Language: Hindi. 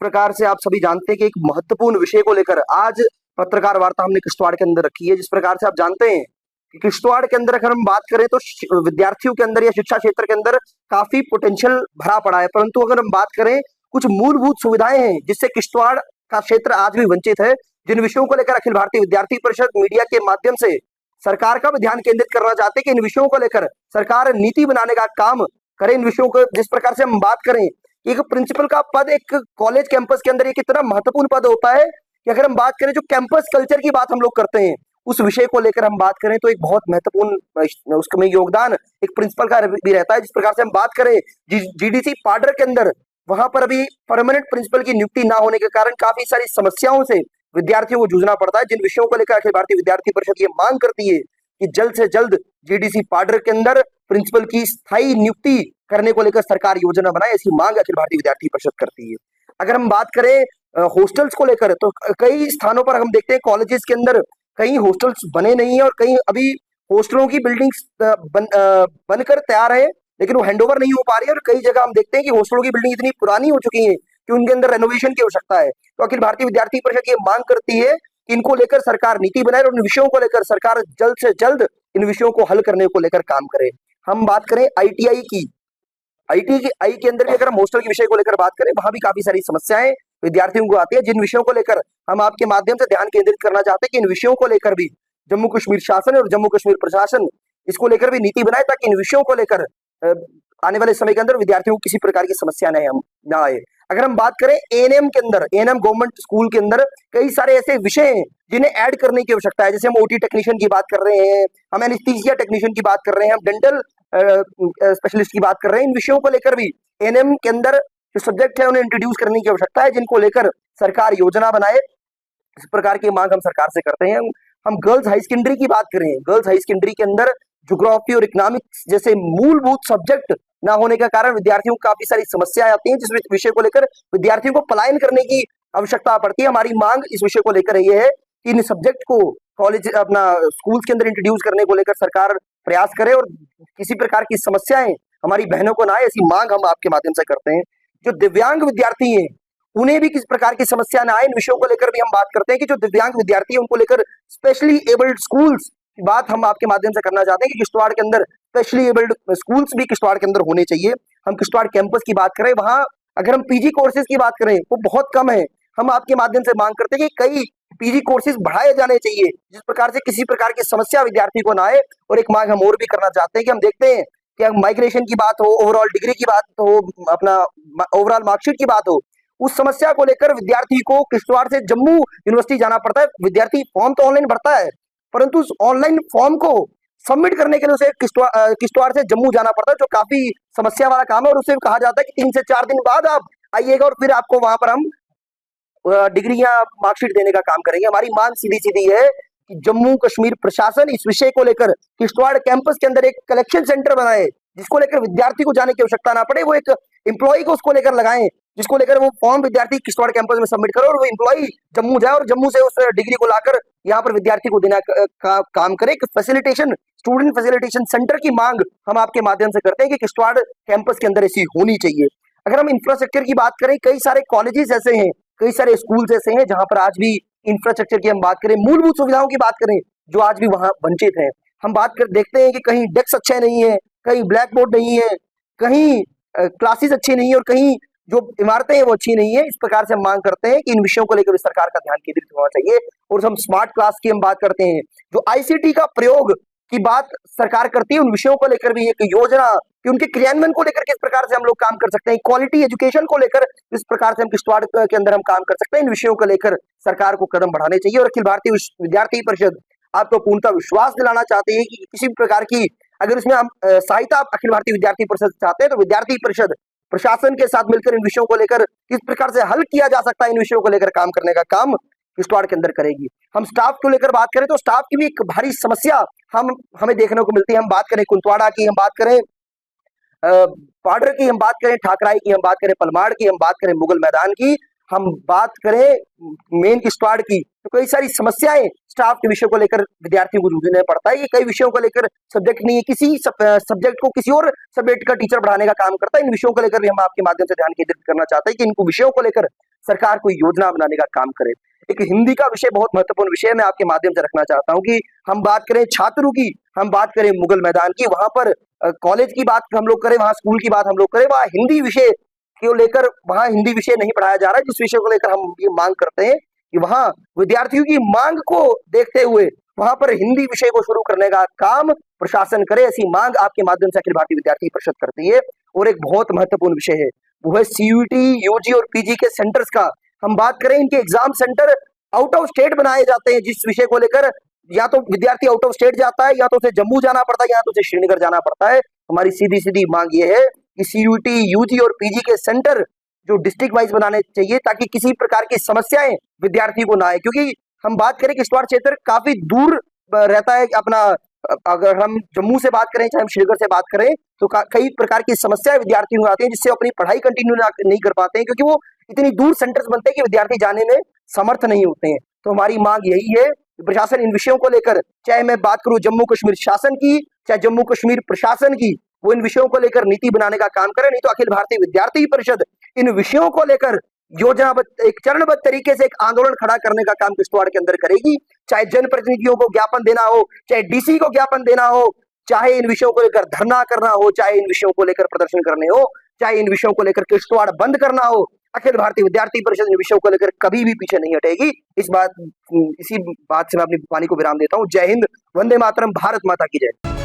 प्रकार से आप सभी जानते हैं कि एक महत्वपूर्ण विषय को लेकर आज पत्रकार वार्ता हमने किश्तवाड़ के अंदर रखी है। जिस प्रकार से आप जानते हैं कि किश्तवाड़ के अंदर अगर हम बात करें तो विद्यार्थियों के अंदर या शिक्षा क्षेत्र के अंदर काफी पोटेंशियल भरा पड़ा है, परंतु अगर हम बात करें कुछ मूलभूत सुविधाएं हैं जिससे किश्तवाड़ का क्षेत्र आज भी वंचित है, जिन विषयों को लेकर अखिल भारतीय विद्यार्थी परिषद मीडिया के माध्यम से सरकार का भी ध्यान केंद्रित करना चाहते हैं कि इन विषयों को लेकर सरकार नीति बनाने का काम करे। इन विषयों को जिस प्रकार से हम बात करें, एक प्रिंसिपल का पद एक कॉलेज कैंपस के अंदर ये कितना महत्वपूर्ण पद होता है कि अगर हम बात करें जो कैंपस कल्चर की बात हम लोग करते हैं उस विषय को लेकर हम बात करें तो एक बहुत महत्वपूर्ण उसमें योगदान एक प्रिंसिपल का भी रहता है। जिस प्रकार से हम बात करें जीडीसी पाडर के अंदर, वहां पर अभी परमानेंट प्रिंसिपल की नियुक्ति ना होने के कारण काफी सारी समस्याओं से विद्यार्थियों को जूझना पड़ता है, जिन विषयों को लेकर अखिल भारतीय विद्यार्थी परिषद ये मांग करती है कि जल्द से जल्द जीडीसी पाडर के अंदर प्रिंसिपल की स्थायी नियुक्ति करने को लेकर सरकार योजना बनाए, ऐसी मांग अखिल भारतीय विद्यार्थी परिषद करती है। अगर हम बात करें हॉस्टल्स को लेकर तो कई स्थानों पर हम देखते हैं कॉलेजेस के अंदर कई हॉस्टल्स बने नहीं है और कई अभी हॉस्टलों की बिल्डिंग्स बनकर तैयार है लेकिन वो हैंडओवर नहीं हो पा रही है, और कई जगह हम देखते हैं कि हॉस्टलों की बिल्डिंग इतनी पुरानी हो चुकी है कि उनके अंदर रेनोवेशन की आवश्यकता है। तो अखिल भारतीय विद्यार्थी परिषद ये मांग करती है कि इनको लेकर सरकार नीति बनाए और उन विषयों को लेकर सरकार जल्द से जल्द इन विषयों को हल करने को लेकर काम करे। हम बात करें आईटीआई की, आईटीआई के अंदर भी अगर हम हॉस्टल के विषय को लेकर बात करें, वहां भी काफी सारी समस्याएं विद्यार्थियों को आती है, जिन विषयों को लेकर हम आपके माध्यम से ध्यान केंद्रित करना चाहते हैं कि इन विषयों को लेकर भी जम्मू कश्मीर शासन और जम्मू कश्मीर प्रशासन इसको लेकर भी नीति बनाए ताकि इन विषयों को लेकर आने वाले समय के अंदर विद्यार्थियों को किसी प्रकार की समस्या ना आए। अगर हम बात करें एएनएम के अंदर, एएनएम गवर्नमेंट स्कूल के अंदर कई सारे ऐसे विषय हैं जिन्हें ऐड करने की आवश्यकता है, जैसे हम ओटी टेक्नीशियन की बात कर रहे हैं, हम एनेस्थीसिया टेक्नीशियन की बात कर रहे हैं, हम डेंटल स्पेशलिस्ट की बात कर रहे हैं। इन विषयों को लेकर भी एएनएम के अंदर जो सब्जेक्ट है उन्हें इंट्रोड्यूस करने की आवश्यकता है, जिनको लेकर सरकार योजना बनाए। इस प्रकार की मांग हम सरकार से करते हैं। हम गर्ल्स हाई सेकेंडरी की बात करें, गर्ल्स हाई सेकेंडरी के अंदर ज्योग्राफी और इकोनॉमिक्स जैसे मूलभूत सब्जेक्ट ना होने का कारण विद्यार्थियों को काफी सारी समस्याएं आती हैं, जिस विषय को लेकर विद्यार्थियों को पलायन करने की आवश्यकता पड़ती है। हमारी मांग इस विषय को लेकर ये है कि इन सब्जेक्ट को कॉलेज अपना स्कूल्स के अंदर इंट्रोड्यूस करने को लेकर सरकार प्रयास करे और किसी प्रकार की समस्याएं हमारी बहनों को ना आए, ऐसी मांग हम आपके माध्यम से करते हैं। जो दिव्यांग विद्यार्थी हैं उन्हें भी किस प्रकार की समस्या ना आए, इन विषयों को लेकर भी हम बात करते हैं कि जो दिव्यांग विद्यार्थी है उनको लेकर स्पेशली एबल्ड स्कूल्स की बात हम आपके माध्यम से करना चाहते हैं कि किश्तवाड़ के अंदर स्पेशली एबल्ड स्कूल्स भी किश्तवाड़ के अंदर होने चाहिए। हम किश्तवाड़ कैंपस की बात करें, वहां अगर हम पीजी कोर्सेज की बात करें वो बहुत कम है। हम आपके माध्यम से मांग करते हैं कि कई पीजी कोर्सेज बढ़ाए जाने चाहिए, जिस प्रकार से किसी प्रकार की समस्या विद्यार्थी को ना आए। और एक मांग हम और भी करना चाहते हैं कि हम देखते हैं कि माइग्रेशन की बात हो, ओवरऑल डिग्री की बात हो, अपना ओवरऑल मार्कशीट की बात हो, उस समस्या को लेकर विद्यार्थी को किश्तवाड़ से जम्मू यूनिवर्सिटी जाना पड़ता है। विद्यार्थी फॉर्म तो ऑनलाइन भरता है परंतु उस ऑनलाइन फॉर्म को सबमिट करने के लिए उसे किश्तवाड़ से जम्मू जाना पड़ता है, जो काफी समस्या वाला काम है। और उसे कहा जाता है कि 3 से 4 दिन बाद आप आइएगा और फिर आपको वहां पर हम डिग्री या मार्कशीट देने का काम करेंगे। हमारी मांग सीधी सीधी है कि जम्मू कश्मीर प्रशासन इस विषय को लेकर किश्तवाड़ कैंपस के अंदर एक कलेक्शन सेंटर बनाए, जिसको लेकर विद्यार्थी को जाने की आवश्यकता ना पड़े। वो एक एम्प्लॉय को उसको लेकर लगाएं, जिसको लेकर वो फॉर्म विद्यार्थी किश्तवाड़ कैंपस में सबमिट करो और वो एम्प्लॉय जम्मू जाए और जम्मू से उस डिग्री को लाकर यहाँ पर विद्यार्थी को देना का काम करे। फैसिलिटेशन, स्टूडेंट फैसिलिटेशन सेंटर की मांग हम आपके माध्यम से करते हैं कि किश्तवाड़ कैंपस के अंदर ऐसी होनी चाहिए। अगर हम इंफ्रास्ट्रक्चर की बात करें, कई सारे कॉलेजेस ऐसे हैं, कई सारे स्कूल्स ऐसे हैं जहां पर आज भी इंफ्रास्ट्रक्चर की हम बात करें, मूलभूत सुविधाओं की बात करें, जो आज भी वहां वंचित है। हम बात कर देखते हैं कि कहीं डेस्क अच्छे नहीं है, कहीं ब्लैक बोर्ड नहीं है, कहीं क्लासेस अच्छी नहीं है और कहीं जो इमारतें हैं वो अच्छी नहीं है। इस प्रकार से हम मांग करते हैं कि इन विषयों को लेकर सरकार का ध्यान केंद्रित होना चाहिए। और हम स्मार्ट क्लास की हम बात करते हैं, जो आईसीटी का प्रयोग की बात सरकार करती है, उन विषयों को लेकर भी एक योजना कि उनके क्रियान्वयन को लेकर किस प्रकार से हम लोग काम कर सकते हैं, क्वालिटी एजुकेशन को लेकर किस प्रकार से हम किश्तवाड़ के अंदर हम काम कर सकते हैं, इन विषयों को लेकर सरकार को कदम बढ़ाने चाहिए। और अखिल भारतीय विद्यार्थी परिषद आपको पूर्णतः विश्वास दिलाना चाहते हैं कि किसी भी प्रकार की अगर इसमें हम सहायता अखिल भारतीय विद्यार्थी परिषद चाहते हैं तो विद्यार्थी परिषद प्रशासन के साथ मिलकर इन विषयों को लेकर किस प्रकार से हल किया जा सकता है, इन विषयों को लेकर काम करने का काम किश्तवाड़ के अंदर करेगी। हम स्टाफ को लेकर बात करें तो स्टाफ की भी एक भारी समस्या हमें देखने को मिलती है। हम बात करें कुंतवाड़ा की, हम बात करें पाडर की, हम बात करें ठाकराई की, हम बात करें पलमाड़ की, हम बात करें मुगल मैदान की, हम बात करें मेन किश्तवाड़ की, तो कई सारी समस्याएं स्टाफ के विषय को लेकर विद्यार्थियों को जूझना पड़ता है। ये कई विषयों को लेकर सब्जेक्ट नहीं है, किसी सब्जेक्ट को किसी और सब्जेक्ट का टीचर बढ़ाने का काम करता है। इन विषयों को लेकर भी हम आपके माध्यम से ध्यान केंद्रित करना चाहते हैं कि इनको विषयों को लेकर सरकार कोई योजना बनाने का काम करे। एक हिंदी का विषय बहुत महत्वपूर्ण विषय मैं आपके माध्यम से रखना चाहता हूँ कि हम बात करें छात्रों की, हम बात करें मुगल मैदान की, वहां पर कॉलेज की बात हम लोग करें, वहां स्कूल की बात हम लोग करें, वहां हिंदी विषय को लेकर वहां हिंदी विषय नहीं पढ़ाया जा रहा है, जिस विषय को लेकर हम ये मांग करते हैं कि वहां विद्यार्थियों की मांग को देखते हुए वहां पर हिंदी विषय को शुरू करने का काम प्रशासन करे, ऐसी मांग आपके माध्यम से अखिल भारतीय विद्यार्थी परिषद करती है। और एक बहुत महत्वपूर्ण विषय है वो है सीयूईटी, यूजी और पीजी के सेंटर्स का। हम बात करें इनके exam centre out of state बनाए जाते हैं, जिस विषय को लेकर या तो विद्यार्थी आउट ऑफ स्टेट जाता है, या तो उसे जम्मू जाना पड़ता है, या तो उसे श्रीनगर जाना पड़ता है। हमारी सीधी सीधी मांग ये है कि सीयूईटी, यूजी और पीजी के सेंटर जो डिस्ट्रिक्ट वाइज बनाने चाहिए, ताकि किसी प्रकार की समस्याएं विद्यार्थी को ना आए। क्योंकि हम बात करें किश्तवाड़ क्षेत्र काफी दूर रहता है अपना, अगर हम जम्मू से बात करें चाहे हम श्रीनगर से बात करें, तो कई प्रकार की समस्याएं विद्यार्थियों को आती हैं, जिससे अपनी पढ़ाई कंटिन्यू नहीं कर पाते हैं, क्योंकि वो इतनी दूर सेंटर्स बनते हैं कि विद्यार्थी जाने में समर्थ नहीं होते हैं। तो हमारी मांग यही है कि प्रशासन इन विषयों को लेकर, चाहे मैं बात करूं जम्मू कश्मीर शासन की, चाहे जम्मू कश्मीर प्रशासन की, वो इन विषयों को लेकर नीति बनाने का काम करे। नहीं तो अखिल भारतीय विद्यार्थी परिषद इन विषयों को लेकर योजनाबद्ध, एक चरणबद्ध तरीके से एक आंदोलन खड़ा करने का काम किश्तवाड़ के अंदर करेगी। चाहे जनप्रतिनिधियों को ज्ञापन देना हो, चाहे डीसी को ज्ञापन देना हो, चाहे इन विषयों को लेकर धरना करना हो, चाहे इन विषयों को लेकर प्रदर्शन करने हो, चाहे इन विषयों को लेकर किश्तवाड़ बंद करना हो, अखिल भारतीय विद्यार्थी परिषद इन विषयों को लेकर कभी भी पीछे नहीं हटेगी। इसी बात से मैं अपनी वाणी को विराम देता हूँ। जय हिंद, वंदे मातरम, भारत माता की जय।